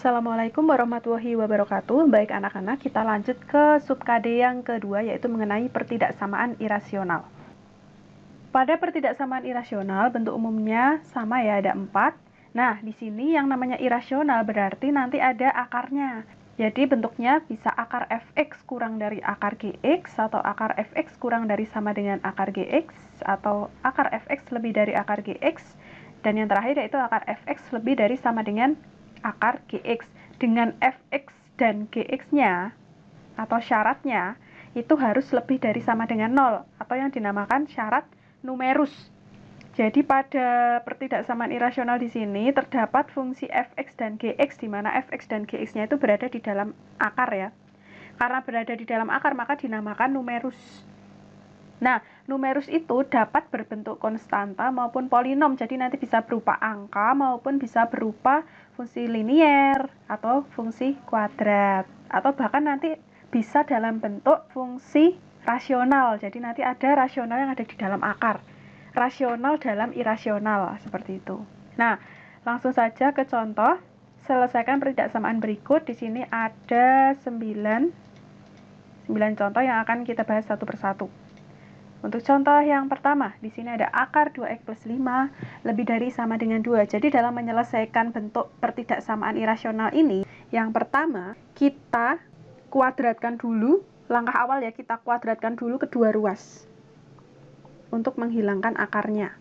Assalamualaikum warahmatullahi wabarakatuh. Baik anak-anak, kita lanjut ke sub-KD yang kedua, yaitu mengenai pertidaksamaan irasional. Pada pertidaksamaan irasional, bentuk umumnya sama ya, ada 4. Nah, di sini yang namanya irasional berarti nanti ada akarnya. Jadi bentuknya bisa akar fx kurang dari akar gx, atau akar fx kurang dari sama dengan akar gx, atau akar fx lebih dari akar gx, dan yang terakhir yaitu akar fx lebih dari sama dengan akar gx. Dengan fx dan gx-nya atau syaratnya itu harus lebih dari sama dengan 0, atau yang dinamakan syarat numerus. Jadi pada pertidaksamaan irasional di sini terdapat fungsi fx dan gx, di mana fx dan gx-nya itu berada di dalam akar ya. Karena berada di dalam akar maka dinamakan numerus. Nah, numerus itu dapat berbentuk konstanta maupun polinom. Jadi nanti bisa berupa angka maupun bisa berupa fungsi linier atau fungsi kuadrat, atau bahkan nanti bisa dalam bentuk fungsi rasional. Jadi nanti ada rasional yang ada di dalam akar. Rasional dalam irasional, seperti itu. Nah, langsung saja ke contoh. Selesaikan pertidaksamaan berikut. Di sini ada 9 contoh yang akan kita bahas satu persatu. Untuk contoh yang pertama, di sini ada akar 2x plus 5 lebih dari sama dengan 2. Jadi dalam menyelesaikan bentuk pertidaksamaan irasional ini, yang pertama kita kuadratkan dulu, langkah awal ya, kita kuadratkan dulu kedua ruas untuk menghilangkan akarnya.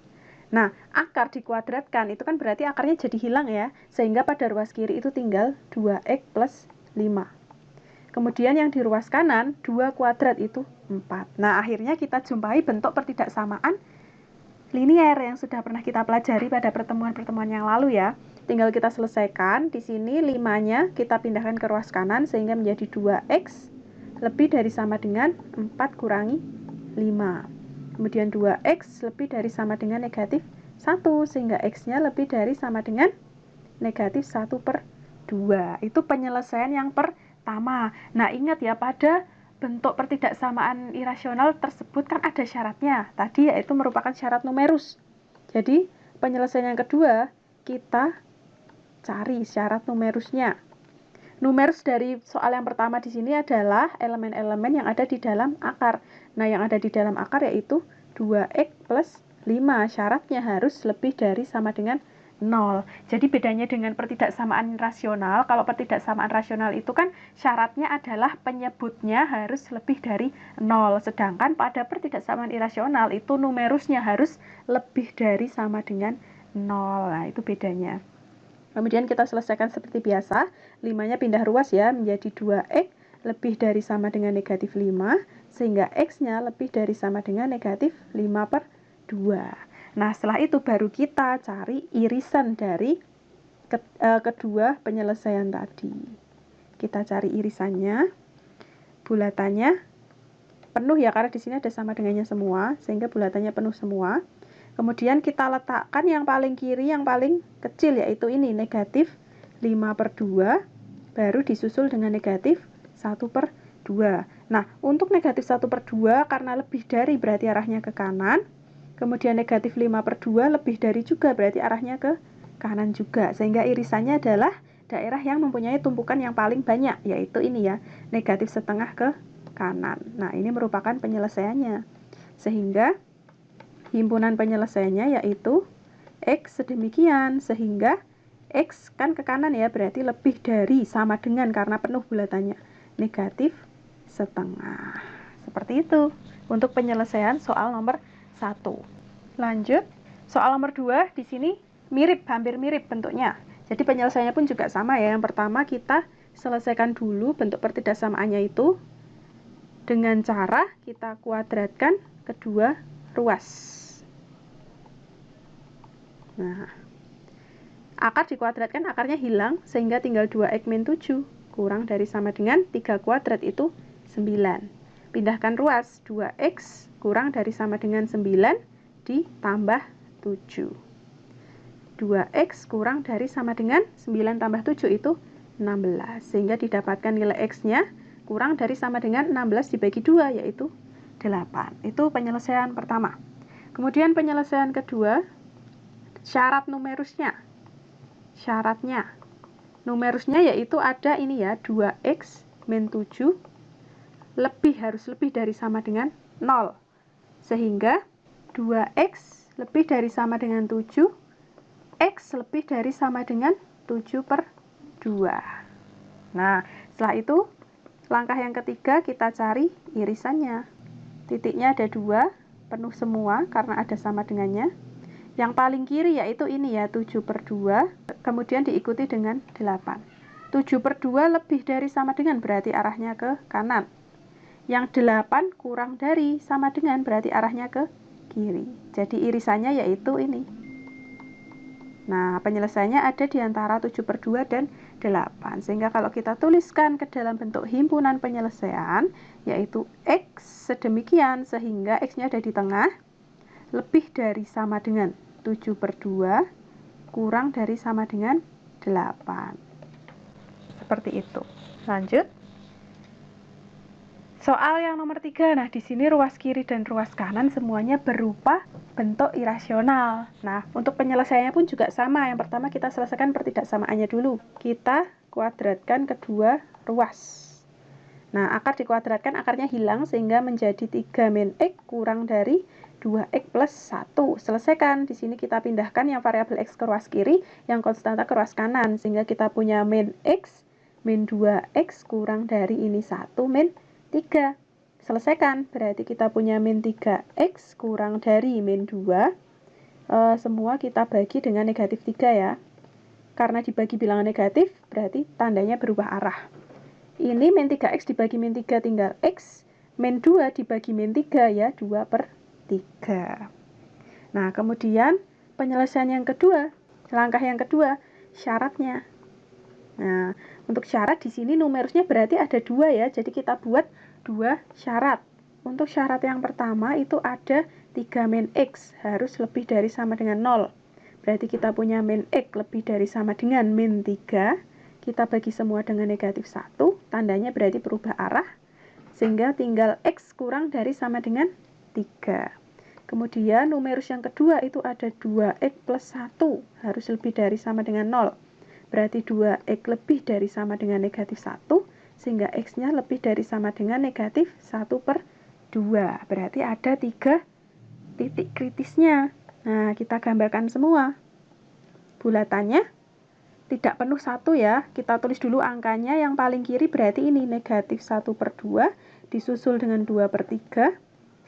Nah, akar dikuadratkan itu kan berarti akarnya jadi hilang ya, sehingga pada ruas kiri itu tinggal 2x plus 5. Kemudian yang di ruas kanan, 2 kuadrat itu 4. Nah, akhirnya kita jumpai bentuk pertidaksamaan linier yang sudah pernah kita pelajari pada pertemuan-pertemuan yang lalu ya. Tinggal kita selesaikan. Di sini 5-nya kita pindahkan ke ruas kanan sehingga menjadi 2x lebih dari sama dengan 4 kurangi 5. Kemudian 2x lebih dari sama dengan negatif 1, sehingga x-nya lebih dari sama dengan negatif 1/2. Itu penyelesaian yang pertama. Nah, ingat ya, pada bentuk pertidaksamaan irasional tersebut kan ada syaratnya. Tadi yaitu merupakan syarat numerus. Jadi, penyelesaian yang kedua, kita cari syarat numerusnya. Numerus dari soal yang pertama di sini adalah elemen-elemen yang ada di dalam akar. Nah, yang ada di dalam akar yaitu 2x plus 5. Syaratnya harus lebih dari sama dengan 0. Jadi bedanya dengan pertidaksamaan rasional, kalau pertidaksamaan rasional itu kan syaratnya adalah penyebutnya harus lebih dari 0. Sedangkan pada pertidaksamaan irasional itu numerusnya harus lebih dari sama dengan 0. Nah, itu bedanya. Kemudian kita selesaikan seperti biasa, 5-nya pindah ruas ya, menjadi 2x lebih dari sama dengan negatif 5, sehingga x-nya lebih dari sama dengan negatif 5/2. Nah, setelah itu baru kita cari irisan dari kedua penyelesaian tadi. Kita cari irisannya, bulatannya penuh ya, karena di sini ada sama dengannya semua, sehingga bulatannya penuh semua. Kemudian kita letakkan yang paling kiri, yang paling kecil, yaitu ini, negatif 5/2, baru disusul dengan negatif 1/2. Nah, untuk negatif 1/2, karena lebih dari berarti arahnya ke kanan. Kemudian negatif 5/2 lebih dari juga berarti arahnya ke kanan juga. Sehingga irisannya adalah daerah yang mempunyai tumpukan yang paling banyak, yaitu ini ya, negatif setengah ke kanan. Nah, ini merupakan penyelesaiannya. Sehingga himpunan penyelesaiannya yaitu x sedemikian, sehingga x kan ke kanan ya, berarti lebih dari sama dengan, karena penuh bulatannya, negatif setengah. Seperti itu untuk penyelesaian soal nomor 1. Lanjut, soal nomor 2 di sini mirip, hampir mirip bentuknya. Jadi penyelesaiannya pun juga sama ya. Yang pertama kita selesaikan dulu bentuk pertidaksamaannya itu dengan cara kita kuadratkan kedua ruas. Nah, akar dikuadratkan, akarnya hilang, sehingga tinggal 2x min 7 kurang dari sama dengan 3 kuadrat itu 9. Pindahkan ruas, 2x kurang dari sama dengan 9 ditambah 7. 2x kurang dari sama dengan 9 tambah 7 itu 16. Sehingga didapatkan nilai x-nya kurang dari sama dengan 16 dibagi 2, yaitu 8. Itu penyelesaian pertama. Kemudian penyelesaian kedua, syarat numerusnya. Syaratnya Numerusnya yaitu ada ini ya, 2x min 7 harus lebih dari sama dengan 0. Sehingga 2x lebih dari sama dengan 7, x lebih dari sama dengan 7 per 2. Nah, setelah itu langkah yang ketiga kita cari irisannya. Titiknya ada 2, penuh semua karena ada sama dengannya. Yang paling kiri yaitu ini ya, 7 per 2, kemudian diikuti dengan 8. 7 per 2 lebih dari sama dengan berarti arahnya ke kanan. Yang 8 kurang dari sama dengan berarti arahnya ke kiri. Jadi irisannya yaitu ini. Nah, penyelesaiannya ada di antara 7 per 2 dan 8. Sehingga kalau kita tuliskan ke dalam bentuk himpunan penyelesaian, yaitu X sedemikian sehingga X-nya ada di tengah, lebih dari sama dengan 7 per 2, kurang dari sama dengan 8. Seperti itu. Lanjut. Soal yang nomor 3. Nah, di sini ruas kiri dan ruas kanan semuanya berupa bentuk irasional. Nah, untuk penyelesaiannya pun juga sama. Yang pertama kita selesaikan pertidaksamaannya dulu. Kita kuadratkan kedua ruas. Nah, akar dikuadratkan, akarnya hilang sehingga menjadi 3 min X kurang dari 2X plus 1. Selesaikan. Di sini kita pindahkan yang variabel X ke ruas kiri, yang konstanta ke ruas kanan. Sehingga kita punya min X, min 2X kurang dari ini 1, min 3. Selesaikan. Berarti kita punya min 3X kurang dari min 2. Semua kita bagi dengan negatif 3 ya. Karena dibagi bilangan negatif, berarti tandanya berubah arah. Ini min 3x dibagi min 3 tinggal x, min 2 dibagi min 3 ya, 2 per 3. Nah, kemudian penyelesaian yang kedua, langkah yang kedua, syaratnya. Nah, untuk syarat di sini numerusnya berarti ada 2 ya, jadi kita buat 2 syarat. Untuk syarat yang pertama itu ada 3 min x, harus lebih dari sama dengan 0. Berarti kita punya min x lebih dari sama dengan min 3. Kita bagi semua dengan negatif 1, tandanya berarti berubah arah, sehingga tinggal X kurang dari sama dengan 3. Kemudian numerus yang kedua itu ada 2X plus 1, harus lebih dari sama dengan 0. Berarti 2X lebih dari sama dengan negatif 1, sehingga X-nya lebih dari sama dengan negatif 1 per 2. Berarti ada 3 titik kritisnya. Nah, kita gambarkan semua. Bulatannya tidak penuh 1 ya, kita tulis dulu angkanya. Yang paling kiri berarti ini negatif 1 per 2 disusul dengan 2 per 3,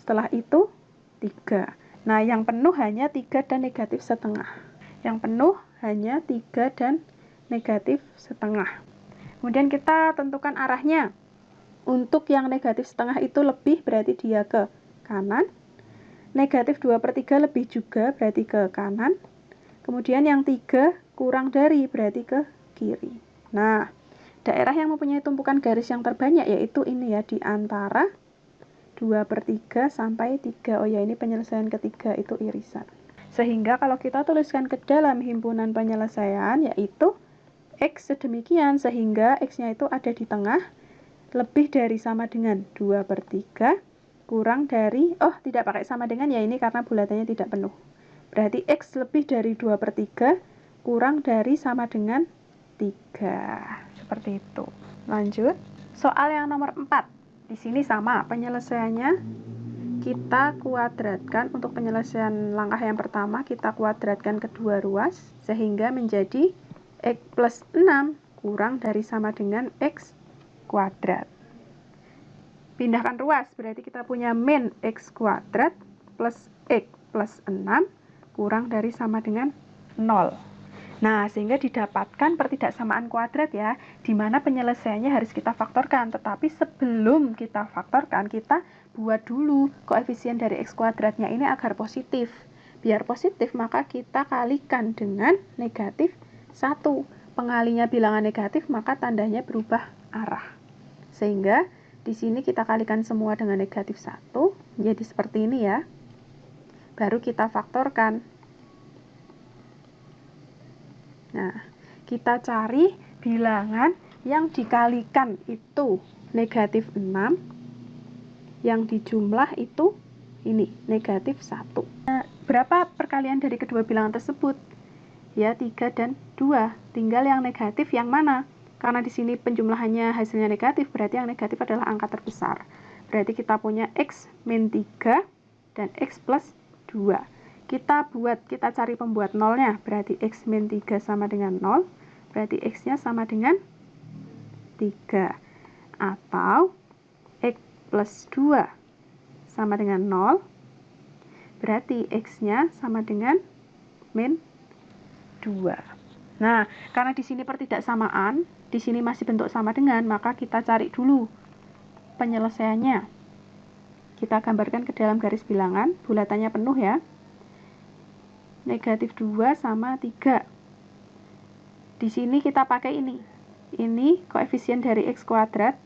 setelah itu 3. Nah, yang penuh hanya 3 dan negatif setengah. Yang penuh hanya 3 dan negatif setengah. Kemudian kita tentukan arahnya. Untuk yang negatif setengah itu lebih, berarti dia ke kanan. Negatif 2 per 3 lebih juga, berarti ke kanan. Kemudian yang 3 kurang dari, berarti ke kiri. Nah, daerah yang mempunyai tumpukan garis yang terbanyak yaitu ini ya, di antara 2 per 3 sampai 3. Oh ya, ini penyelesaian ketiga, itu irisan. Sehingga kalau kita tuliskan ke dalam himpunan penyelesaian yaitu X sedemikian sehingga X-nya itu ada di tengah, lebih dari sama dengan 2 per 3, kurang dari, tidak pakai sama dengan ya ini karena bulatannya tidak penuh. Berarti X lebih dari 2 per 3, kurang dari sama dengan 3. Seperti itu. Lanjut. Soal yang nomor 4. Di sini sama, penyelesaiannya kita kuadratkan. Untuk penyelesaian langkah yang pertama, kita kuadratkan kedua ruas, sehingga menjadi X plus 6 kurang dari sama dengan X kuadrat. Pindahkan ruas, berarti kita punya min X kuadrat plus X plus 6 kurang dari sama dengan 0. Nah, sehingga didapatkan pertidaksamaan kuadrat ya, di mana penyelesaiannya harus kita faktorkan. Tetapi sebelum kita faktorkan, kita buat dulu koefisien dari X kuadratnya ini agar positif. Biar positif, maka kita kalikan dengan negatif 1. Pengalinya bilangan negatif, maka tandanya berubah arah. Sehingga di sini kita kalikan semua dengan negatif 1, jadi seperti ini ya. Baru kita faktorkan. Nah, kita cari bilangan yang dikalikan itu negatif 6, yang dijumlah itu ini negatif 1. Nah, berapa perkalian dari kedua bilangan tersebut? Ya, 3 dan 2. Tinggal yang negatif yang mana? Karena di sini penjumlahannya hasilnya negatif, berarti yang negatif adalah angka terbesar. Berarti kita punya X min 3 dan X plus 2. Kita cari pembuat nolnya. Berarti X min 3 sama dengan 0. Berarti X-nya sama dengan 3. Atau X plus 2 sama dengan 0. Berarti X-nya sama dengan min 2. Nah, karena di sini pertidaksamaan, di sini masih bentuk sama dengan, maka kita cari dulu penyelesaiannya. Kita gambarkan ke dalam garis bilangan, bulatannya penuh ya. Negatif 2 sama 3. Di sini kita pakai ini. Ini koefisien dari X kuadrat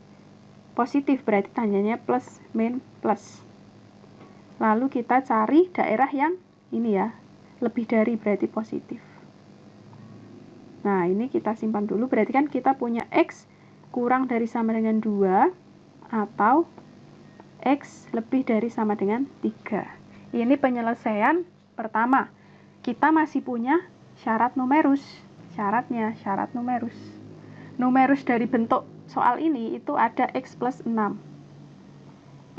positif, berarti tandanya plus, min, plus. Lalu kita cari daerah yang ini ya, lebih dari berarti positif. Nah, ini kita simpan dulu, berarti kan kita punya X kurang dari sama dengan 2 atau X lebih dari sama dengan 3. Ini penyelesaian pertama. Kita masih punya syarat numerus. Syaratnya, syarat numerus. Numerus dari bentuk soal ini itu ada X plus 6.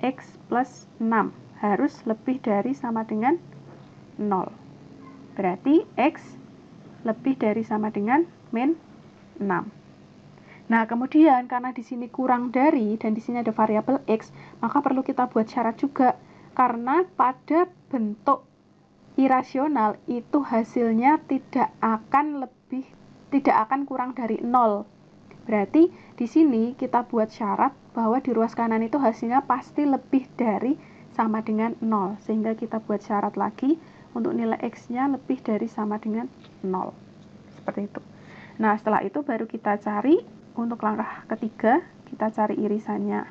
X plus 6 harus lebih dari sama dengan 0. Berarti X lebih dari sama dengan min 6. Nah, kemudian karena di sini kurang dari dan di sini ada variabel X, maka perlu kita buat syarat juga. Karena pada bentuk irasional itu hasilnya tidak akan kurang dari 0. Berarti di sini kita buat syarat bahwa di ruas kanan itu hasilnya pasti lebih dari sama dengan 0. Sehingga kita buat syarat lagi untuk nilai X-nya lebih dari sama dengan 0. Seperti itu. Nah, setelah itu baru kita cari untuk langkah ketiga, kita cari irisannya.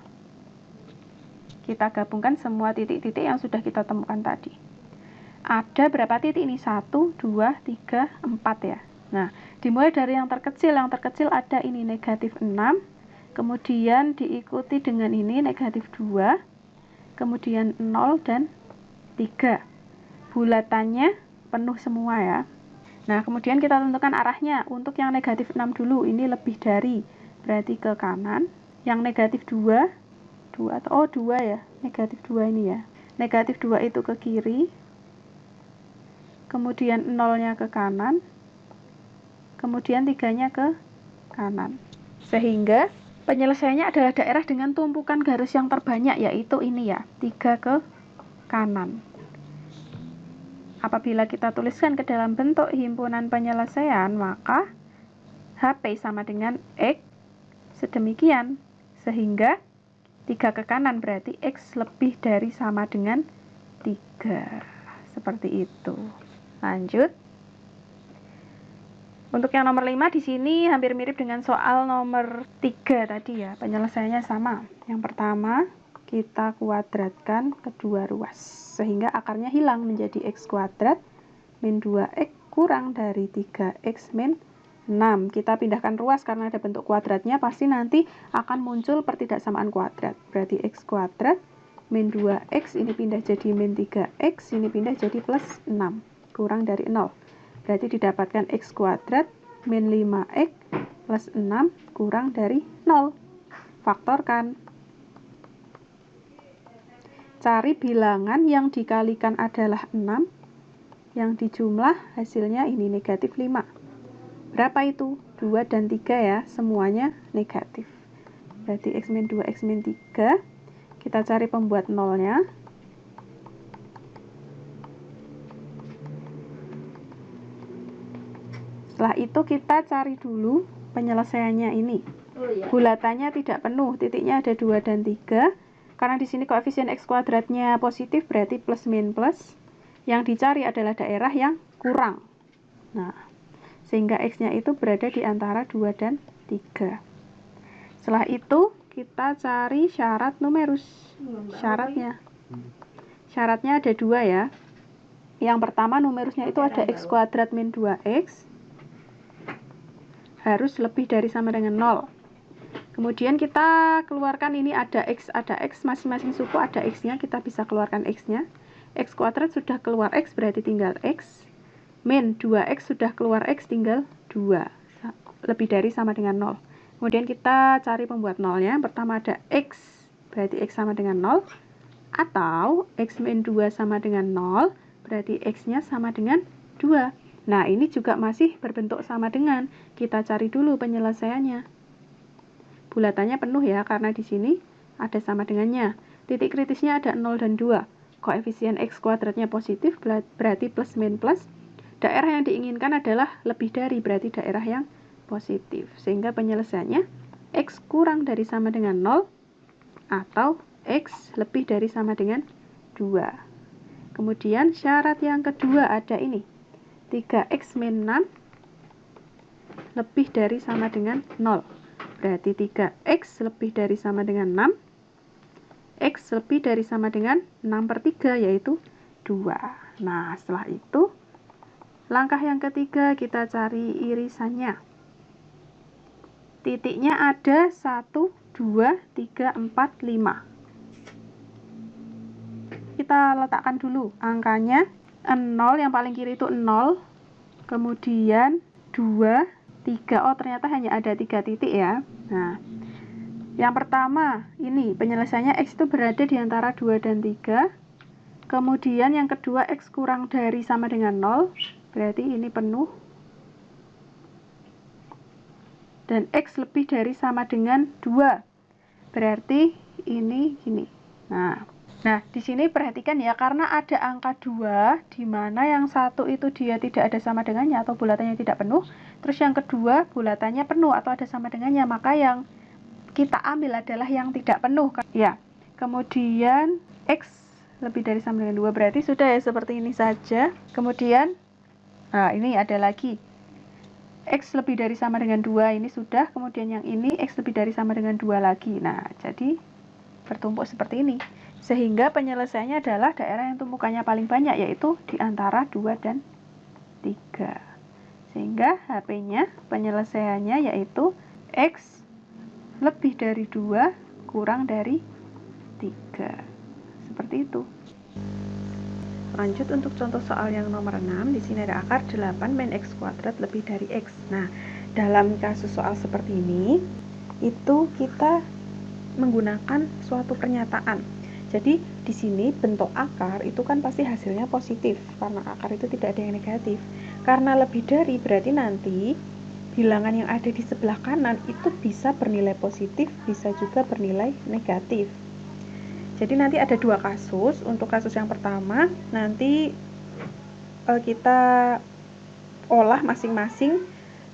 Kita gabungkan semua titik-titik yang sudah kita temukan tadi. Ada berapa titik ini? 1, 2, 3, 4 ya. Nah, dimulai dari yang terkecil. Yang terkecil ada ini negatif 6. Kemudian diikuti dengan ini negatif 2. Kemudian 0 dan 3. Bulatannya penuh semua ya. Nah, kemudian kita tentukan arahnya. Untuk yang negatif 6 dulu, ini lebih dari, berarti ke kanan. Yang negatif 2 atau 2 ya, negatif 2 ini ya. Negatif 2 itu ke kiri. Kemudian 0-nya ke kanan. Kemudian 3-nya ke kanan. Sehingga penyelesaiannya adalah daerah dengan tumpukan garis yang terbanyak, yaitu ini ya, 3 ke kanan. Apabila kita tuliskan ke dalam bentuk himpunan penyelesaian, maka HP sama dengan X sedemikian. Sehingga 3 ke kanan berarti X lebih dari sama dengan 3. Seperti itu. Lanjut. Untuk yang nomor 5 di sini hampir mirip dengan soal nomor 3 tadi ya. Penyelesaiannya sama. Yang pertama, kita kuadratkan kedua ruas. Sehingga akarnya hilang menjadi X kuadrat min 2X kurang dari 3X min 6. Kita pindahkan ruas karena ada bentuk kuadratnya, pasti nanti akan muncul pertidaksamaan kuadrat. Berarti X kuadrat min 2X ini pindah jadi min 3X, ini pindah jadi plus 6. Kurang dari 0. Berarti didapatkan X kuadrat min 5X plus 6 kurang dari 0. Faktorkan. Cari bilangan yang dikalikan adalah 6. Yang dijumlah hasilnya ini negatif 5. Berapa itu? 2 dan 3 ya, semuanya negatif. Berarti X min 2, X min 3. Kita cari pembuat nolnya. Setelah itu kita cari dulu penyelesaiannya ini. Bulatannya tidak penuh, titiknya ada 2 dan 3. Karena di sini koefisien X kuadratnya positif, berarti plus min plus. Yang dicari adalah daerah yang kurang. Nah, sehingga X-nya itu berada di antara 2 dan 3. Setelah itu, kita cari syarat numerus. Syaratnya ada 2 ya. Yang pertama numerusnya itu ada X kuadrat min 2X. Harus lebih dari sama dengan 0. Kemudian kita keluarkan ini ada X, masing-masing suku ada X-nya, kita bisa keluarkan X-nya. X kuadrat sudah keluar X, berarti tinggal X. min 2x sudah keluar x tinggal 2. Lebih dari sama dengan 0. Kemudian kita cari pembuat nolnya. Pertama ada x, berarti x sama dengan 0. Atau x min 2 sama dengan 0, berarti x-nya sama dengan 2. Nah, ini juga masih berbentuk sama dengan. Kita cari dulu penyelesaiannya. Bulatannya penuh ya, karena di sini ada sama dengannya. Titik kritisnya ada 0 dan 2. Koefisien x kuadratnya positif, berarti plus min plus. Daerah yang diinginkan adalah lebih dari, berarti daerah yang positif. Sehingga penyelesaiannya x kurang dari sama dengan 0 atau x lebih dari sama dengan 2. Kemudian syarat yang kedua ada ini. 3x min 6 lebih dari sama dengan 0. Berarti 3x lebih dari sama dengan 6. X lebih dari sama dengan 6/3, yaitu 2. Nah, setelah itu, langkah yang ketiga kita cari irisannya. Titiknya ada 1, 2, 3, 4, 5. Kita letakkan dulu angkanya. 0 yang paling kiri itu 0. Kemudian 2, 3. Oh, ternyata hanya ada 3 titik ya. Nah, yang pertama, ini penyelesaiannya x itu berada di antara 2 dan 3. Kemudian yang kedua, x kurang dari sama dengan 0. Berarti ini penuh. Dan x lebih dari sama dengan 2. Berarti ini gini. Nah, di sini perhatikan ya, karena ada angka 2, di mana yang satu itu dia tidak ada sama dengannya atau bulatannya tidak penuh. Terus yang kedua, bulatannya penuh atau ada sama dengannya. Maka yang kita ambil adalah yang tidak penuh. Ya, kemudian x lebih dari sama dengan 2, berarti sudah ya seperti ini saja. Kemudian, nah ini ada lagi. X lebih dari sama dengan 2, ini sudah. Kemudian yang ini, X lebih dari sama dengan 2 lagi. Nah, jadi bertumpuk seperti ini. Sehingga penyelesaiannya adalah daerah yang tumpukannya paling banyak, yaitu di antara 2 dan 3. Sehingga HP-nya, penyelesaiannya yaitu X lebih dari 2 kurang dari 3. Seperti itu. Lanjut untuk contoh soal yang nomor 6. Di sini ada akar 8 min x kuadrat lebih dari x. Nah, dalam kasus soal seperti ini, itu kita menggunakan suatu pernyataan. Jadi, di sini bentuk akar itu kan pasti hasilnya positif, karena akar itu tidak ada yang negatif. Karena lebih dari, berarti nanti bilangan yang ada di sebelah kanan itu bisa bernilai positif, bisa juga bernilai negatif. Jadi nanti ada dua kasus. Untuk kasus yang pertama, nanti kita olah masing-masing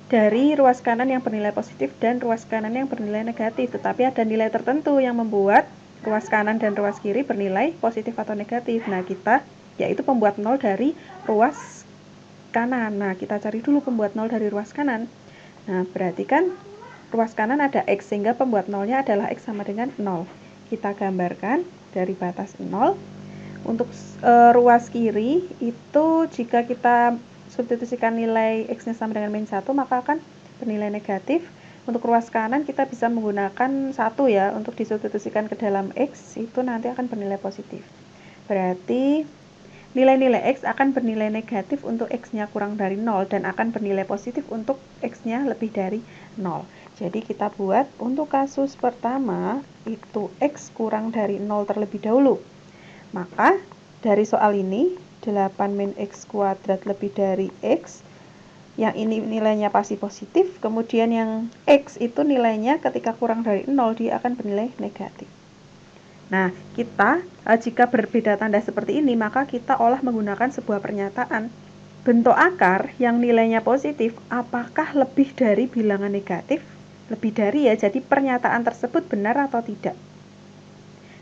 dari ruas kanan yang bernilai positif dan ruas kanan yang bernilai negatif. Tetapi ada nilai tertentu yang membuat ruas kanan dan ruas kiri bernilai positif atau negatif. Nah, kita yaitu pembuat nol dari ruas kanan. Nah, kita cari dulu pembuat nol dari ruas kanan. Nah, berarti kan ruas kanan ada x, sehingga pembuat nolnya adalah x sama dengan 0. Kita gambarkan dari batas 0. Untuk ruas kiri itu jika kita substitusikan nilai x-nya sama dengan min 1, maka akan bernilai negatif. Untuk ruas kanan kita bisa menggunakan 1 ya, untuk disubstitusikan ke dalam x itu nanti akan bernilai positif. Berarti nilai-nilai x akan bernilai negatif untuk x-nya kurang dari 0 dan akan bernilai positif untuk x-nya lebih dari 0. Jadi kita buat untuk kasus pertama itu x kurang dari 0 terlebih dahulu. Maka dari soal ini 8 min x kuadrat lebih dari x, yang ini nilainya pasti positif, kemudian yang x itu nilainya ketika kurang dari 0 dia akan bernilai negatif. Nah, kita jika berbeda tanda seperti ini, maka kita olah menggunakan sebuah pernyataan. Bentuk akar yang nilainya positif, apakah lebih dari bilangan negatif? Lebih dari ya, jadi pernyataan tersebut benar atau tidak?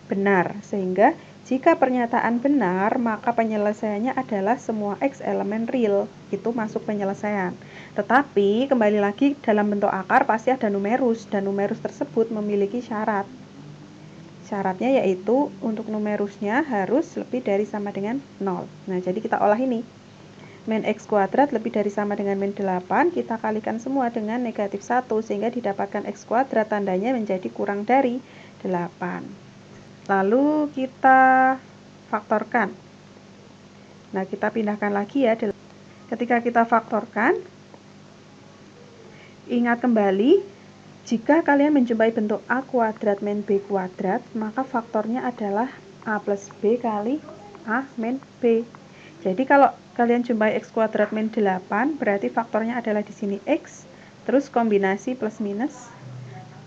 Benar, sehingga jika pernyataan benar, maka penyelesaiannya adalah semua x elemen real. Itu masuk penyelesaian. Tetapi, kembali lagi dalam bentuk akar pasti ada numerus, dan numerus tersebut memiliki syarat. Syaratnya yaitu untuk numerusnya harus lebih dari sama dengan 0. Nah, jadi kita olah ini. Min x kuadrat lebih dari sama dengan min 8, kita kalikan semua dengan negatif 1, sehingga didapatkan x kuadrat tandanya menjadi kurang dari 8. Lalu kita faktorkan. Nah, kita pindahkan lagi ya. Ketika kita faktorkan, ingat kembali, jika kalian menjumpai bentuk A kuadrat min B kuadrat, maka faktornya adalah A plus B kali A min B. Jadi kalau kalian jumpai X kuadrat min 8, berarti faktornya adalah di sini X, terus kombinasi plus minus.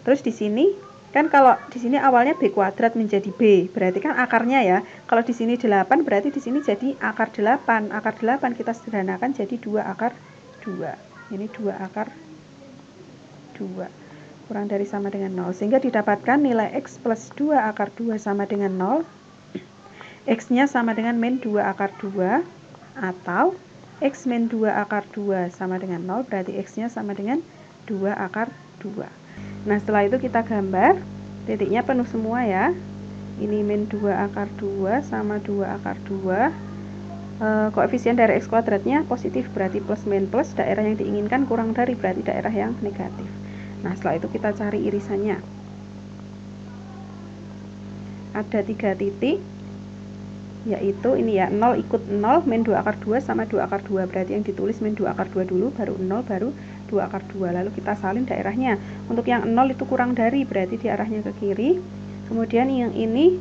Terus di sini, kan kalau di sini awalnya B kuadrat menjadi B, berarti kan akarnya ya. Kalau di sini 8, berarti di sini jadi akar 8. Akar 8 kita sederhanakan jadi 2 akar 2. Ini 2 akar 2. Kurang dari sama dengan 0, sehingga didapatkan nilai X plus 2 akar 2 sama dengan 0, X-nya sama dengan min 2 akar 2, atau X min 2 akar 2 sama dengan 0, berarti X-nya sama dengan 2 akar 2. Nah, setelah itu kita gambar, titiknya penuh semua ya. Ini min 2 akar 2 sama 2 akar 2. Koefisien dari X kuadratnya positif, berarti plus min plus, daerah yang diinginkan kurang dari, berarti daerah yang negatif. Nah, setelah itu kita cari irisannya. Ada 3 titik, yaitu ini ya, 0 ikut 0, min 2 akar 2 sama 2 akar 2. Berarti yang ditulis min 2 akar 2 dulu, baru 0, baru 2 akar 2. Lalu kita salin daerahnya. Untuk yang 0 itu kurang dari, berarti di arahnya ke kiri. Kemudian yang ini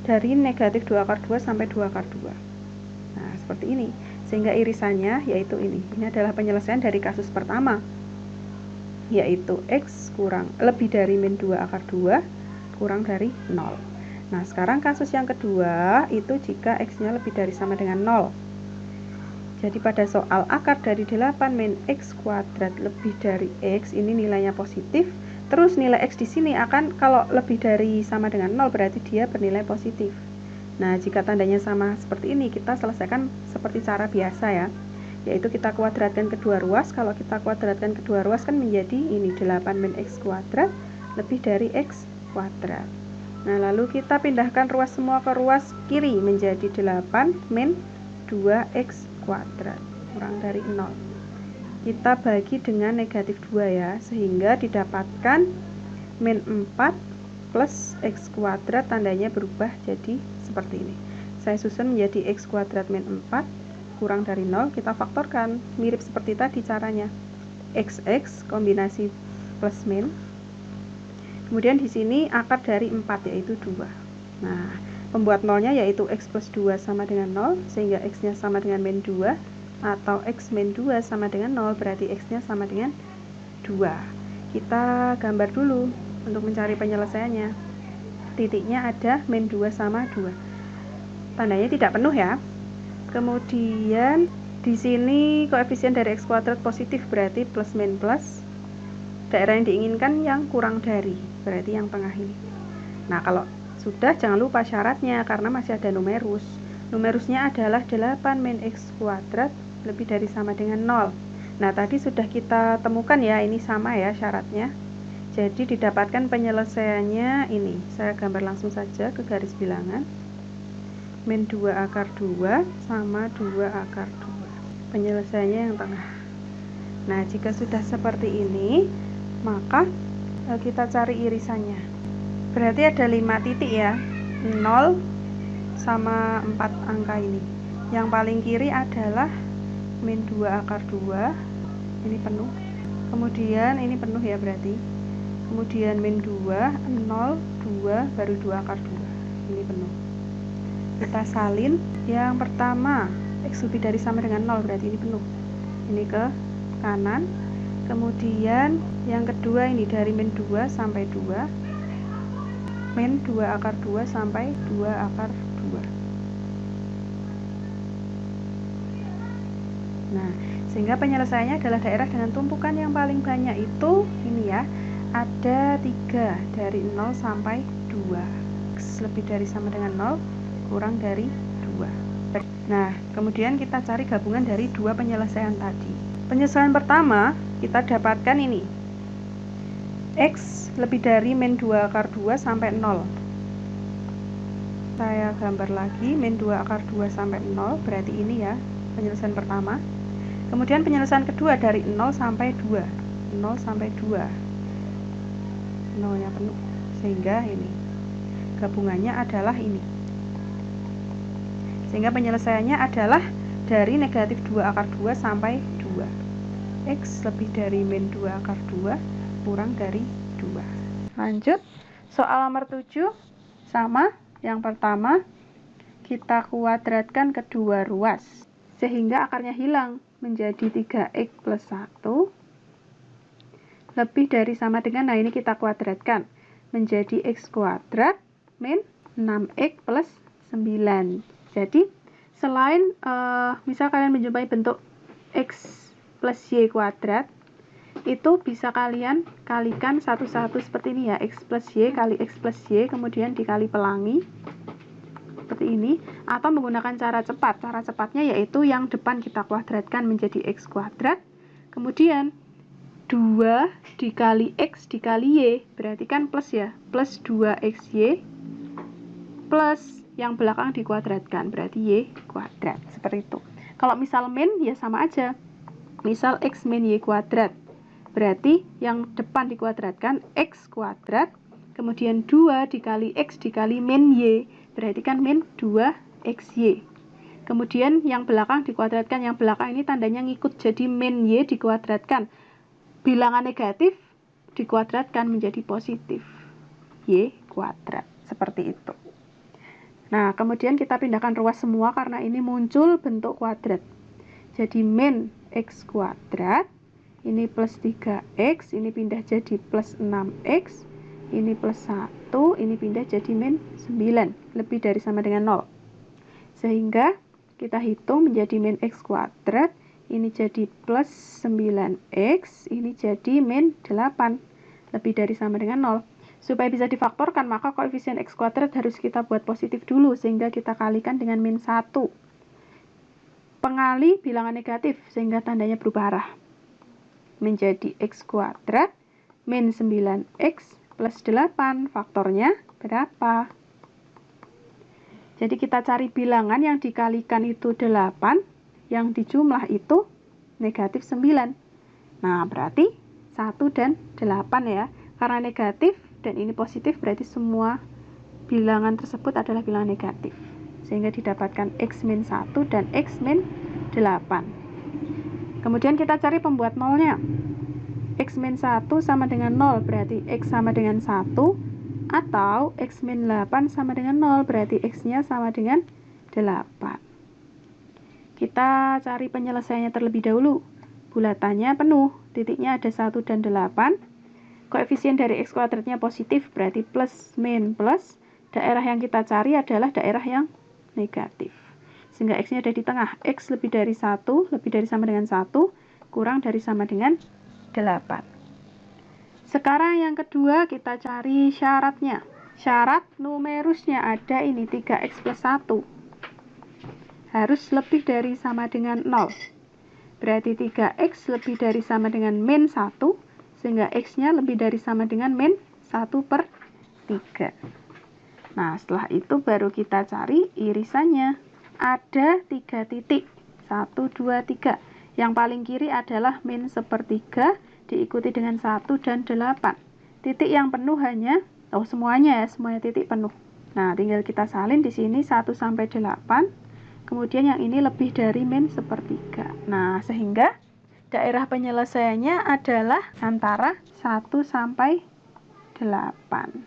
dari negatif 2 akar 2 sampai 2 akar 2. Nah, seperti ini. Sehingga irisannya yaitu ini. Ini adalah penyelesaian dari kasus pertama, yaitu X lebih dari min 2 akar 2 kurang dari 0. Nah, sekarang kasus yang kedua itu jika X-nya lebih dari sama dengan 0. Jadi pada soal akar dari 8 min X kuadrat lebih dari X, ini nilainya positif. Terus nilai X di sini akan, kalau lebih dari sama dengan 0, berarti dia bernilai positif. Nah, jika tandanya sama seperti ini, kita selesaikan seperti cara biasa ya, yaitu kita kuadratkan kedua ruas. Kalau kita kuadratkan kedua ruas kan menjadi ini 8 min X kuadrat lebih dari X kuadrat. Nah, lalu kita pindahkan ruas semua ke ruas kiri, menjadi 8 min 2X kuadrat kurang dari 0. Kita bagi dengan negatif 2 ya, sehingga didapatkan min 4 plus X kuadrat, tandanya berubah jadi seperti ini. Saya susun menjadi X kuadrat min 4 kurang dari 0, kita faktorkan, mirip seperti tadi caranya. XX kombinasi plus min. Kemudian di sini akar dari 4 yaitu 2. Nah, pembuat nolnya yaitu X plus 2 sama dengan 0, sehingga X-nya sama dengan min 2, atau X min 2 sama dengan 0, berarti X-nya sama dengan 2. Kita gambar dulu untuk mencari penyelesaiannya. Titiknya ada min 2 sama 2. Tandanya tidak penuh ya. Kemudian di sini koefisien dari X kuadrat positif, berarti plus min plus. Daerah yang diinginkan yang kurang dari, berarti yang tengah ini. Nah, kalau sudah, jangan lupa syaratnya, karena masih ada numerus. Numerusnya adalah 8 min X kuadrat lebih dari sama dengan 0. Nah, tadi sudah kita temukan ya, ini sama ya syaratnya. Jadi didapatkan penyelesaiannya ini. Saya gambar langsung saja ke garis bilangan. Min 2 akar 2 sama 2 akar 2. Penyelesaiannya yang tengah. Nah, jika sudah seperti ini, maka kita cari irisannya. Berarti ada 5 titik ya, 0 sama 4 angka ini. Yang paling kiri adalah min 2 akar 2, ini penuh. Kemudian ini penuh ya berarti. Kemudian min 2, 0, 2, baru 2 akar 2, ini penuh. Kita salin. Yang pertama, X lebih dari sama dengan 0, berarti ini penuh. Ini ke kanan. Kemudian yang kedua ini dari min 2 sampai 2, min 2 akar 2 sampai 2 akar 2. Nah, sehingga penyelesaiannya adalah daerah dengan tumpukan yang paling banyak itu ini ya, ada 3 dari 0 sampai 2. X lebih dari sama dengan 0 kurang dari 2. Nah, kemudian kita cari gabungan dari dua penyelesaian tadi. Penyelesaian pertama kita dapatkan ini, X lebih dari min 2 akar 2 sampai 0. Saya gambar lagi, min 2 akar 2 sampai 0, berarti ini ya penyelesaian pertama. Kemudian penyelesaian kedua dari 0 sampai 2, 0 sampai 2, 0-nya penuh, sehingga ini gabungannya adalah ini. Sehingga penyelesaiannya adalah dari negatif 2 akar 2 sampai 2. X lebih dari min 2 akar 2 kurang dari 2. Lanjut, soal nomor 7 sama. Yang pertama, kita kuadratkan kedua ruas sehingga akarnya hilang menjadi 3x plus 1 lebih dari sama dengan, nah ini kita kuadratkan menjadi x kuadrat min 6x plus 9. Jadi selain misal kalian menjumpai bentuk x plus y kuadrat, itu bisa kalian kalikan satu-satu seperti ini ya, x plus y kali x plus y, kemudian dikali pelangi seperti ini, atau menggunakan cara cepat. Cara cepatnya yaitu yang depan kita kuadratkan menjadi x kuadrat, kemudian 2 dikali x dikali y, berarti kan plus ya, plus 2xy, plus yang belakang dikuadratkan, berarti y kuadrat, seperti itu. Kalau misal min, ya sama aja, misal x min y kuadrat, berarti yang depan dikuadratkan x kuadrat, kemudian 2 dikali x dikali min y, berarti kan min 2xy. Kemudian yang belakang dikuadratkan, yang belakang ini tandanya ngikut, jadi min y dikuadratkan, bilangan negatif dikuadratkan menjadi positif, y kuadrat, seperti itu. Nah, kemudian kita pindahkan ruas semua karena ini muncul bentuk kuadrat. Jadi min x kuadrat, ini plus 3x, ini pindah jadi plus 6x, ini plus 1, ini pindah jadi min 9, lebih dari sama dengan 0. Sehingga kita hitung menjadi min x kuadrat, ini jadi plus 9x, ini jadi min 8, lebih dari sama dengan 0. Supaya bisa difaktorkan, maka koefisien x kuadrat harus kita buat positif dulu, sehingga kita kalikan dengan min 1. Pengali bilangan negatif, sehingga tandanya berubah arah. Menjadi x kuadrat min 9x plus 8, faktornya berapa? Jadi kita cari bilangan yang dikalikan itu 8, yang dijumlah itu negatif 9. Nah, berarti 1 dan 8 ya. Karena negatif dan ini positif, berarti semua bilangan tersebut adalah bilangan negatif. Sehingga didapatkan x min 1 dan x min 8. Kemudian kita cari pembuat nolnya. X min 1 sama dengan 0, berarti x sama dengan 1. Atau x min 8 sama dengan 0, berarti x-nya sama dengan 8. Kita cari penyelesaiannya terlebih dahulu. Bulatannya penuh, titiknya ada 1 dan 8. Koefisien dari x kuadratnya positif, berarti plus min plus. Daerah yang kita cari adalah daerah yang negatif. Sehingga x-nya ada di tengah. X lebih dari 1, lebih dari sama dengan 1, kurang dari sama dengan 8. Sekarang yang kedua kita cari syaratnya. Syarat numerusnya ada ini 3x plus 1. Harus lebih dari sama dengan 0. Berarti 3x lebih dari sama dengan min 1, sehingga x-nya lebih dari sama dengan min 1 per 3. Nah, setelah itu baru kita cari irisannya. Ada 3 titik, 1, 2, 3. Yang paling kiri adalah min 1/3, diikuti dengan 1 dan 8. Titik yang penuh hanya, semuanya ya, semuanya titik penuh. Nah, tinggal kita salin di sini 1 sampai 8. Kemudian yang ini lebih dari min 1/3. Nah, sehingga daerah penyelesaiannya adalah antara 1 sampai 8.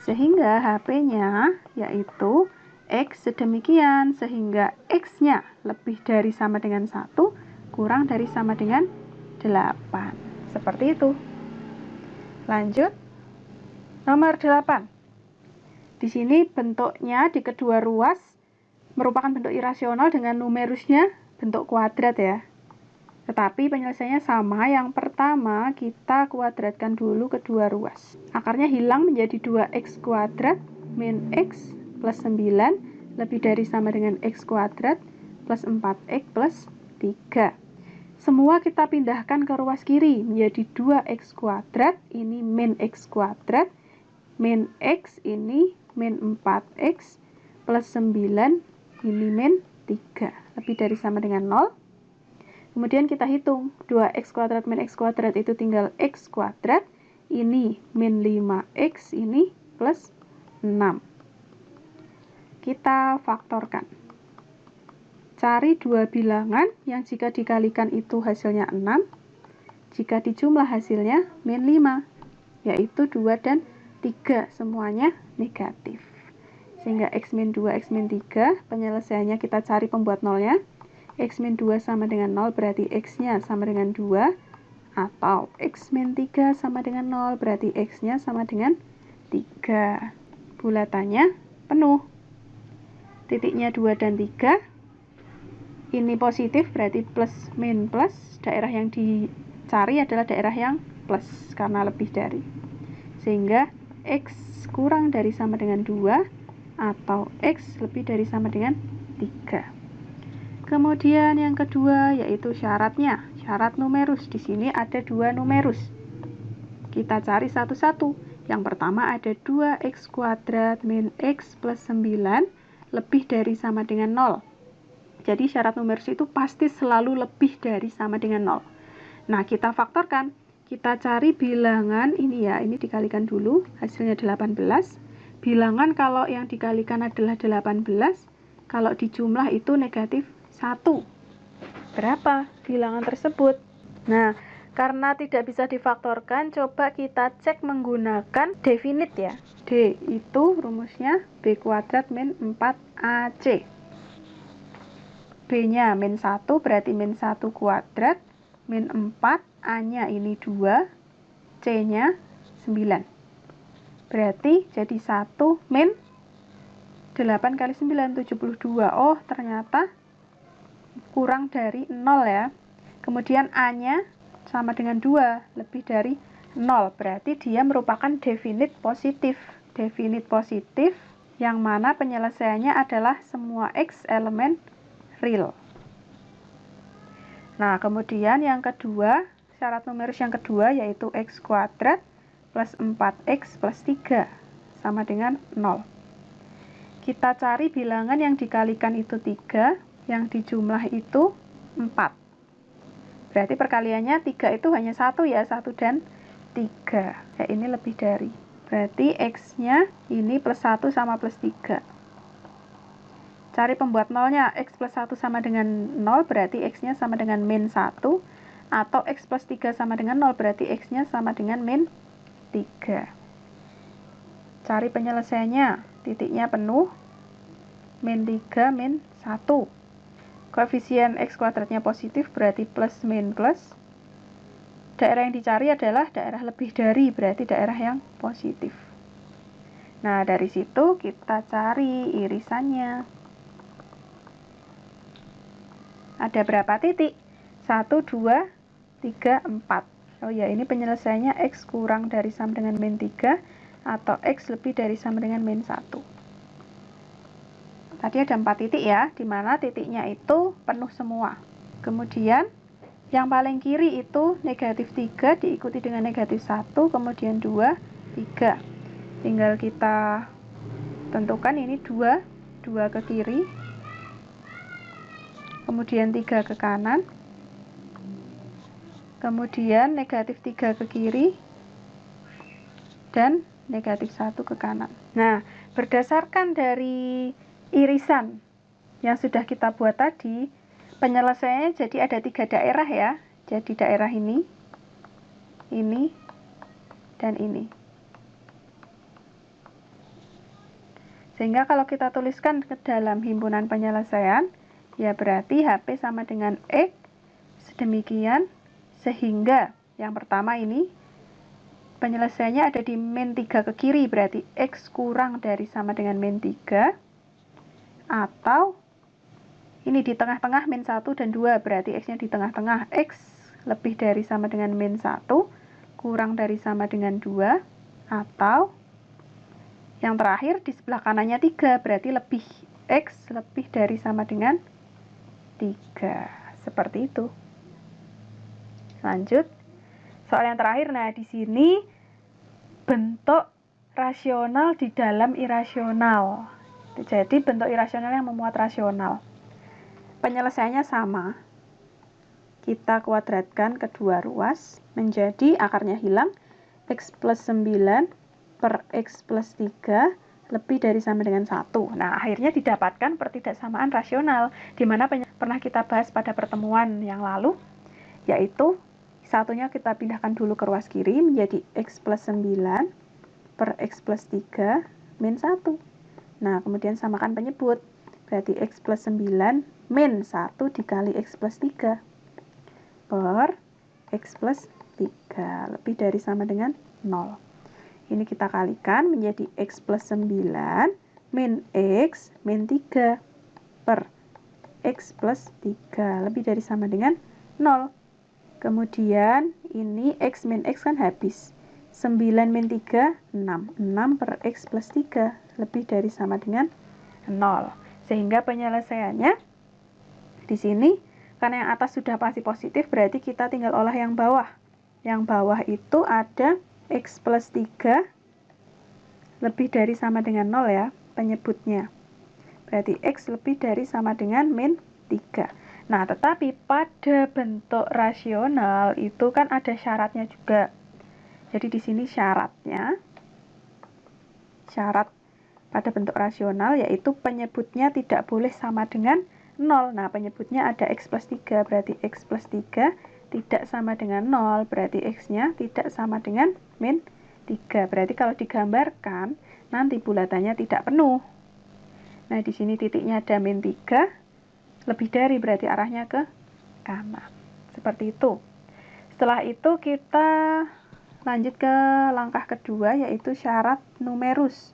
Sehingga HP-nya yaitu X sedemikian, sehingga X-nya lebih dari sama dengan 1, kurang dari sama dengan 8. Seperti itu. Lanjut. Nomor 8. Di sini bentuknya di kedua ruas merupakan bentuk irasional dengan numerusnya bentuk kuadrat ya. Tetapi penyelesaiannya sama. Yang pertama kita kuadratkan dulu kedua ruas. Akarnya hilang menjadi 2x kuadrat min x plus 9 lebih dari sama dengan x kuadrat plus 4x plus 3. Semua kita pindahkan ke ruas kiri menjadi 2x kuadrat, ini min x kuadrat, min x ini min 4x plus 9, ini min 3, lebih dari sama dengan 0. Kemudian kita hitung, 2x kuadrat min x kuadrat itu tinggal x kuadrat, ini min 5x, ini plus 6. Kita faktorkan. Cari dua bilangan yang jika dikalikan itu hasilnya 6, jika dijumlah hasilnya min 5, yaitu 2 dan 3, semuanya negatif. Sehingga X min 2, X min 3, penyelesaiannya kita cari pembuat nolnya. X min 2 sama dengan 0, berarti X-nya sama dengan 2, atau X min 3 sama dengan 0, berarti X-nya sama dengan 3. Bulatannya penuh. Titiknya 2 dan 3. Ini positif, berarti plus min plus. Daerah yang dicari adalah daerah yang plus, karena lebih dari. Sehingga X kurang dari sama dengan 2, atau X lebih dari sama dengan 3. Kemudian yang kedua, yaitu syaratnya. Syarat numerus. Di sini ada dua numerus. Kita cari satu-satu. Yang pertama ada 2x kuadrat min x plus 9 lebih dari sama dengan 0. Jadi syarat numerus itu pasti selalu lebih dari sama dengan 0. Nah, kita faktorkan. Kita cari bilangan ini ya, ini dikalikan dulu, hasilnya 18. Bilangan kalau yang dikalikan adalah 18, kalau dijumlah itu negatif 1. Berapa bilangan tersebut? Nah, karena tidak bisa difaktorkan, coba kita cek menggunakan definite ya. D itu rumusnya B kuadrat min 4AC. B-nya min 1, berarti min 1 kuadrat, min 4, A-nya ini 2, C-nya 9. Berarti jadi 1 min 8 kali 9, 72. Oh, ternyata kurang dari 0 ya. Kemudian A-nya sama dengan 2, lebih dari 0. Berarti dia merupakan definite positif. Definite positif yang mana penyelesaiannya adalah semua X elemen real. Nah, kemudian yang kedua, syarat numerus yang kedua yaitu X kuadrat plus 4X plus 3 sama dengan 0. Kita cari bilangan yang dikalikan itu 3, yang dijumlah itu 4. Berarti perkaliannya 3 itu hanya 1 ya, 1 dan 3. Ya, ini lebih dari. Berarti X-nya ini plus 1 sama plus 3. Cari pembuat nolnya, X plus 1 sama dengan 0, berarti X-nya sama dengan min 1. Atau X plus 3 sama dengan 0, berarti X-nya sama dengan min 3. Cari penyelesaiannya, titiknya penuh, min 3, min 1. Koefisien X kuadratnya positif, berarti plus min plus. Daerah yang dicari adalah daerah lebih dari, berarti daerah yang positif. Nah, dari situ kita cari irisannya. Ada berapa titik? 1, 2, 3, 4. Oh ya, ini penyelesaiannya X kurang dari sama dengan min 3 atau X lebih dari sama dengan min 1. Tadi ada 4 titik ya, di mana titiknya itu penuh semua. Kemudian yang paling kiri itu negatif 3 diikuti dengan negatif 1, kemudian 2, 3. Tinggal kita tentukan ini 2 ke kiri, kemudian 3 ke kanan, kemudian negatif 3 ke kiri, dan negatif 1 ke kanan. Nah, berdasarkan dari irisan yang sudah kita buat tadi, penyelesaiannya jadi ada 3 daerah ya. Jadi daerah ini, dan ini. Sehingga kalau kita tuliskan ke dalam himpunan penyelesaian, ya berarti HP sama dengan X, sedemikian, sehingga yang pertama ini, penyelesaiannya ada di min 3 ke kiri, berarti X kurang dari sama dengan min 3, atau ini di tengah-tengah min 1 dan 2, berarti X-nya di tengah-tengah, X lebih dari sama dengan min 1, kurang dari sama dengan 2, atau yang terakhir di sebelah kanannya 3, berarti lebih X lebih dari sama dengan 3. Seperti itu. Lanjut. Soal yang terakhir, nah di sini bentuk rasional di dalam irasional. Jadi bentuk irasional yang memuat rasional. Penyelesaiannya sama. Kita kuadratkan kedua ruas menjadi akarnya hilang X plus 9 per X plus 3 lebih dari sama dengan 1. Nah, akhirnya didapatkan pertidaksamaan rasional, di mana pernah kita bahas pada pertemuan yang lalu, yaitu satunya kita pindahkan dulu ke ruas kiri menjadi X plus 9 per X plus 3 min 1. Nah, kemudian samakan penyebut. Berarti X plus 9 min 1 dikali X plus 3 per X plus 3 lebih dari sama dengan 0. Ini kita kalikan menjadi X plus 9 min X min 3 per X plus 3 lebih dari sama dengan 0. Kemudian ini X min X kan habis. 9 min 3, 6. 6 per X plus 3 lebih dari sama dengan 0. Sehingga penyelesaiannya di sini, karena yang atas sudah pasti positif, berarti kita tinggal olah yang bawah. Yang bawah itu ada X plus 3 lebih dari sama dengan 0 ya, penyebutnya. Berarti X lebih dari sama dengan min 3. Nah, tetapi pada bentuk rasional itu kan ada syaratnya juga. Jadi di sini syarat pada bentuk rasional yaitu penyebutnya tidak boleh sama dengan 0. Nah, penyebutnya ada X plus 3, berarti X plus 3 tidak sama dengan 0, berarti X-nya tidak sama dengan min 3. Berarti kalau digambarkan, nanti bulatannya tidak penuh. Nah, di sini titiknya ada min 3, lebih dari berarti arahnya ke kanan. Seperti itu. Setelah itu kita lanjut ke langkah kedua, yaitu syarat numerus.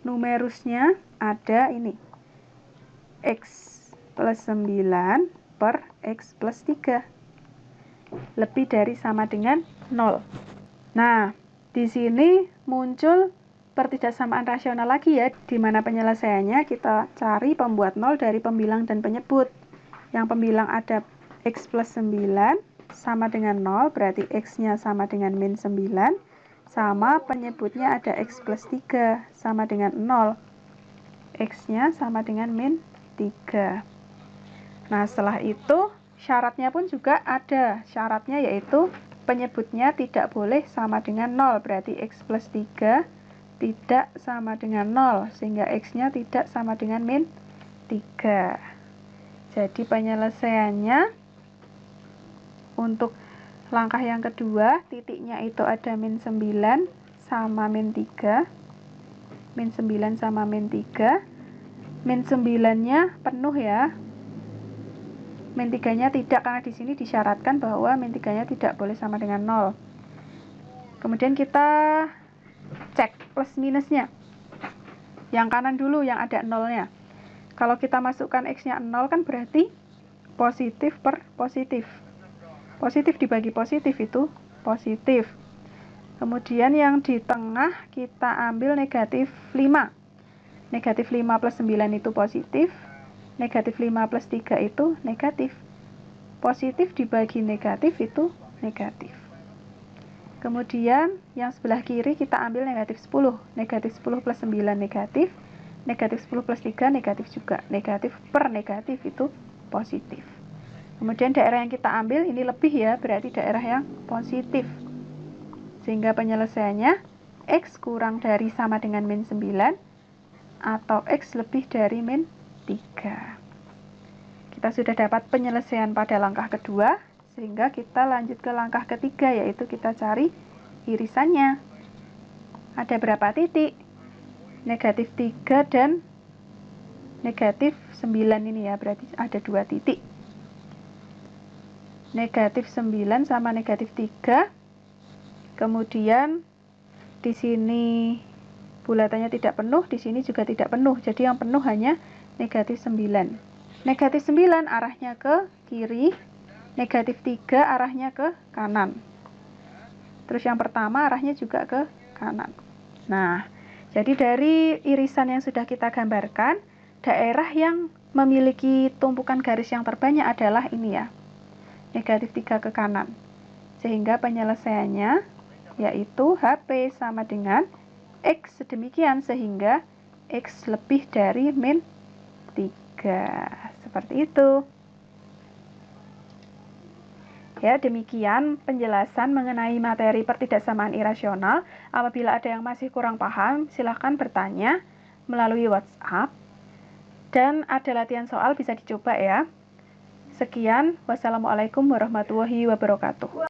Numerusnya ada ini. X plus 9 per X plus 3. Lebih dari sama dengan 0. Nah, di sini muncul pertidaksamaan rasional lagi ya, di mana penyelesaiannya kita cari pembuat 0 dari pembilang dan penyebut. Yang pembilang ada X plus 9 sama dengan 0, berarti X-nya sama dengan min 9, sama penyebutnya ada X plus 3 sama dengan 0. X-nya sama dengan min 3. Nah, setelah itu syaratnya pun juga ada. Syaratnya yaitu penyebutnya tidak boleh sama dengan 0. Berarti X plus 3 tidak sama dengan 0. Sehingga X-nya tidak sama dengan min 3. Jadi penyelesaiannya untuk langkah yang kedua, titiknya itu ada min 9 sama min 3. Min 9 sama min 3. Min 9-nya penuh ya. Min 3-nya tidak, karena di sini disyaratkan bahwa min 3-nya tidak boleh sama dengan 0. Kemudian kita cek plus minusnya. Yang kanan dulu yang ada 0-nya. Kalau kita masukkan X-nya 0 kan berarti positif per positif. Positif dibagi positif itu positif. Kemudian yang di tengah kita ambil negatif 5. Negatif 5 plus 9 itu positif. Negatif 5 plus 3 itu negatif. Positif dibagi negatif itu negatif. Kemudian yang sebelah kiri kita ambil negatif 10. Negatif 10 plus 9 negatif. Negatif 10 plus 3 negatif juga. Negatif per negatif itu positif. Kemudian daerah yang kita ambil ini lebih ya, berarti daerah yang positif. Sehingga penyelesaiannya X kurang dari sama dengan min 9 atau X lebih dari min 3. Kita sudah dapat penyelesaian pada langkah kedua, sehingga kita lanjut ke langkah ketiga, yaitu kita cari irisannya. Ada berapa titik? Negatif 3 dan negatif 9 ini ya, berarti ada 2 titik. Negatif 9 sama negatif 3. Kemudian di sini bulatannya tidak penuh, di sini juga tidak penuh. Jadi yang penuh hanya negatif 9. Negatif 9 arahnya ke kiri, negatif 3 arahnya ke kanan. Terus yang pertama arahnya juga ke kanan. Nah, jadi dari irisan yang sudah kita gambarkan, daerah yang memiliki tumpukan garis yang terbanyak adalah ini ya, negatif 3 ke kanan. Sehingga penyelesaiannya yaitu HP sama dengan X sedemikian, sehingga X lebih dari min 3. Seperti itu. Ya, demikian penjelasan mengenai materi pertidaksamaan irasional. Apabila ada yang masih kurang paham, silahkan bertanya. melalui WhatsApp. Dan ada latihan soal bisa dicoba ya. Sekian, wassalamualaikum warahmatullahi wabarakatuh.